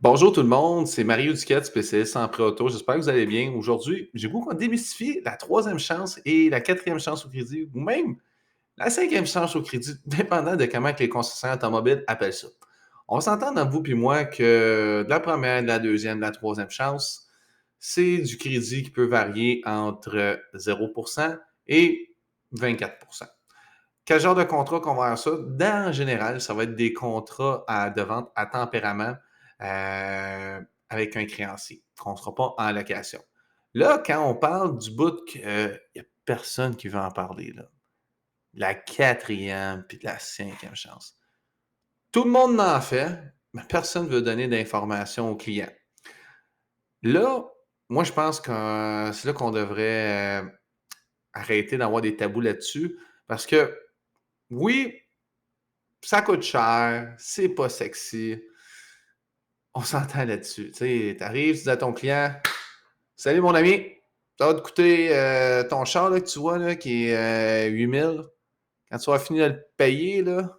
Bonjour tout le monde, c'est Mario Duquette, spécialiste en pré-auto. J'espère que vous allez bien. Aujourd'hui, j'ai beaucoup démystifié la troisième chance et la quatrième chance au crédit, ou même la cinquième chance au crédit, dépendant de comment que les concessionnaires automobiles appellent ça. On s'entend dans vous puis moi que de la première, de la deuxième, de la troisième chance, c'est du crédit qui peut varier entre 0% et 24%. Quel genre de contrat qu'on va avoir ça? En général, ça va être des contrats de vente à tempérament euh, avec un créancier, qu'on ne sera pas en location. Là, quand on parle du bout qu'il n'y a personne qui veut en parler, là. La quatrième puis de la cinquième chance. Tout le monde en fait, mais personne ne veut donner d'informations aux clients. Là, moi, je pense que c'est là qu'on devrait arrêter d'avoir des tabous là-dessus parce que, oui, ça coûte cher, c'est pas sexy. On s'entend là-dessus. Tu sais, t'arrives, tu dis à ton client, salut mon ami, ça va te coûter ton char là, que tu vois là, qui est 8000. Quand tu vas finir de le payer, là,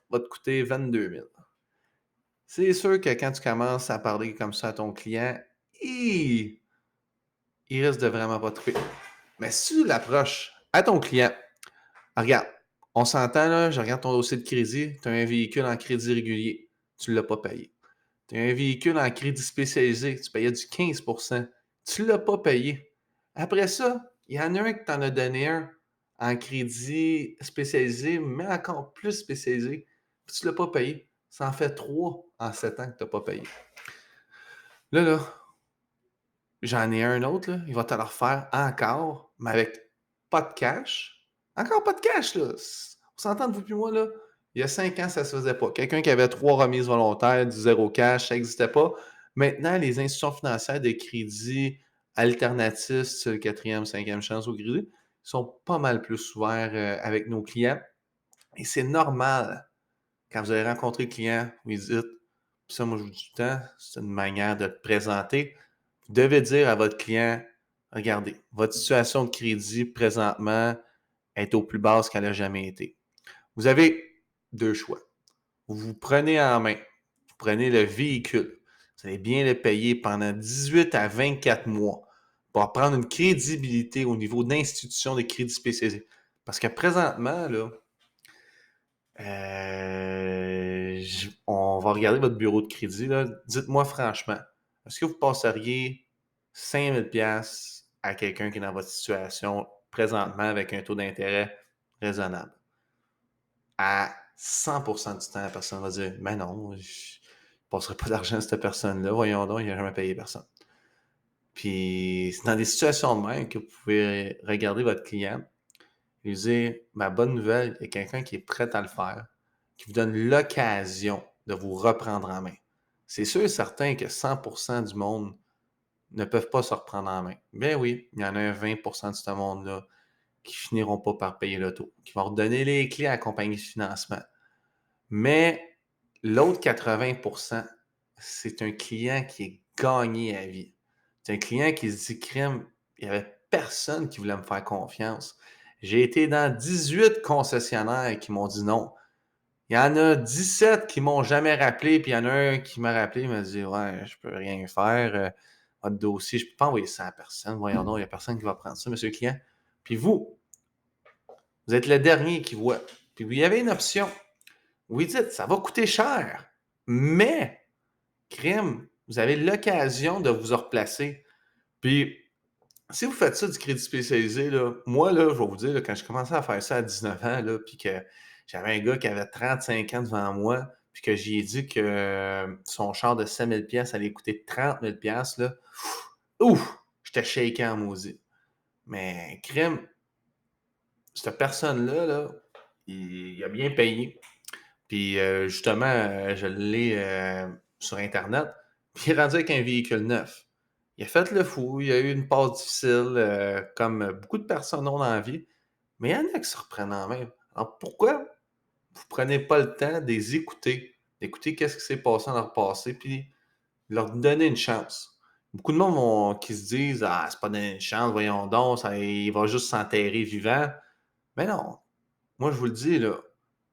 va te coûter 22 000. C'est sûr que quand tu commences à parler comme ça à ton client, il, il risque de vraiment pas triper. Mais si tu l'approches à ton client, regarde, on s'entend là, je regarde ton dossier de crédit, tu as un véhicule en crédit régulier, tu ne l'as pas payé. Tu as un véhicule en crédit spécialisé, tu payais du 15%. Tu ne l'as pas payé. Après ça, il y en a un qui t'en a donné un en crédit spécialisé, mais encore plus spécialisé, puis tu ne l'as pas payé. Ça en fait 3 en 7 ans que tu n'as pas payé. Là, j'en ai un autre, là, il va te le refaire encore, mais avec pas de cash. Encore pas de cash, là. On s'entend de vous puis moi, là. Il y a 5 ans, ça se faisait pas. Quelqu'un qui avait 3 remises volontaires, du zéro cash, ça n'existait pas. Maintenant, les institutions financières de crédit alternatifs, c'est le quatrième, cinquième chance au crédit, sont pas mal plus ouverts avec nos clients. Et c'est normal, quand vous allez rencontrer le client, vous lui dites, puis ça, moi, je vous dis tout le temps, c'est une manière de te présenter. Vous devez dire à votre client, regardez, votre situation de crédit présentement est au plus basse qu'elle a jamais été. Vous avez 2 choix. Vous prenez en main, vous prenez le véhicule, vous allez bien le payer pendant 18 à 24 mois pour prendre une crédibilité au niveau d'institutions de crédit spécialisées. Parce que présentement, là, on va regarder votre bureau de crédit. Là. Dites-moi franchement, est-ce que vous passeriez 5000$ à quelqu'un qui est dans votre situation présentement avec un taux d'intérêt raisonnable? À 100% du temps, la personne va dire, mais non, je ne passerai pas d'argent à cette personne-là. Voyons donc, il n'a jamais payé personne. Puis, c'est dans des situations de même que vous pouvez regarder votre client et lui dire, ma bonne nouvelle, il y a quelqu'un qui est prêt à le faire, qui vous donne l'occasion de vous reprendre en main. C'est sûr et certain que 100% du monde ne peuvent pas se reprendre en main. Ben oui, il y en a un 20% de ce monde-là qui finiront pas par payer le taux, qui vont redonner les clés à la compagnie de financement. Mais l'autre 80%, c'est un client qui est gagné à vie. C'est un client qui se dit, crème, il n'y avait personne qui voulait me faire confiance. J'ai été dans 18 concessionnaires qui m'ont dit non. Il y en a 17 qui m'ont jamais rappelé, puis il y en a un qui m'a rappelé, il m'a dit, ouais, je peux rien faire. Votre dossier, je peux pas envoyer ça à personne. Voyons donc, il n'y a personne qui va prendre ça, monsieur le client. Puis vous êtes le dernier qui voit. Puis vous y avez une option. Oui, dites, ça va coûter cher, mais, crime, vous avez l'occasion de vous replacer. Puis, si vous faites ça du crédit spécialisé, là, moi, là, je vais vous dire, là, quand je commençais à faire ça à 19 ans, là, puis que j'avais un gars qui avait 35 ans devant moi, puis que j'y ai dit que son char de 5000$ allait coûter 30 000$, là, ouf, j'étais shaké en maudit. Mais, crime, cette personne-là, là, il a bien payé. Puis justement, je l'ai sur Internet. Puis il est rendu avec un véhicule neuf. Il a fait le fou, il a eu une passe difficile, comme beaucoup de personnes ont dans la vie. Mais il y en a qui se reprennent en main. Alors pourquoi vous ne prenez pas le temps de les écouter, d'écouter qu'est-ce qui s'est passé dans leur passé, puis leur donner une chance? Beaucoup de monde qui se disent, ah, c'est pas donner une chance, voyons donc, il va juste s'enterrer vivant. Mais non, moi je vous le dis, là,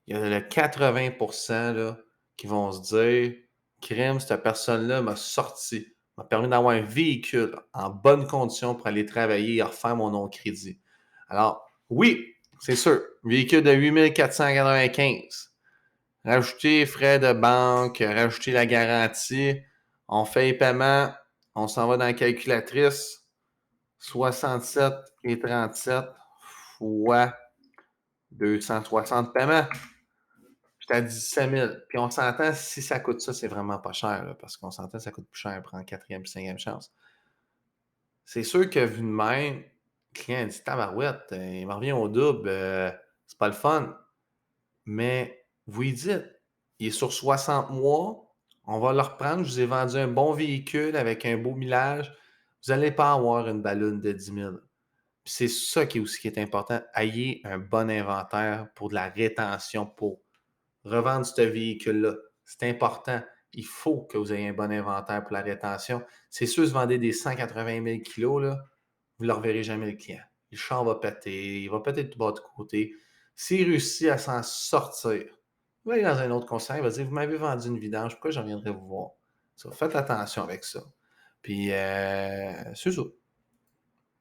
il y a le 80% là, qui vont se dire, crème, cette personne-là m'a sorti, m'a permis d'avoir un véhicule en bonne condition pour aller travailler et refaire mon nom crédit. Alors, oui, c'est sûr, véhicule de 8495. Rajouter frais de banque, rajouter la garantie, on fait les paiements, on s'en va dans la calculatrice, 67 et 37 fois 260 paiements. J'étais à 17 000. Puis on s'entend, si ça coûte ça, c'est vraiment pas cher, là, parce qu'on s'entend, ça coûte plus cher pour en quatrième et cinquième chance. C'est sûr que vu de même, le client dit tabarouette, il me revient au double, c'est pas le fun. Mais vous lui dites, il est sur 60 mois, on va le reprendre, je vous ai vendu un bon véhicule avec un beau millage, vous n'allez pas avoir une balloune de 10 000. Puis c'est ça qui est aussi qui est important, ayez un bon inventaire pour de la rétention, pour revendre ce véhicule-là. C'est important. Il faut que vous ayez un bon inventaire pour la rétention. C'est sûr, si vous vendez des 180 000 kilos, là, vous ne le reverrez jamais le client. Le champ va péter, il va péter tout bas de côté. S'il réussit à s'en sortir, il va aller dans un autre conseil, il va dire, vous m'avez vendu une vidange, pourquoi je reviendrai vous voir? Ça, faites attention avec ça. Puis, c'est ça.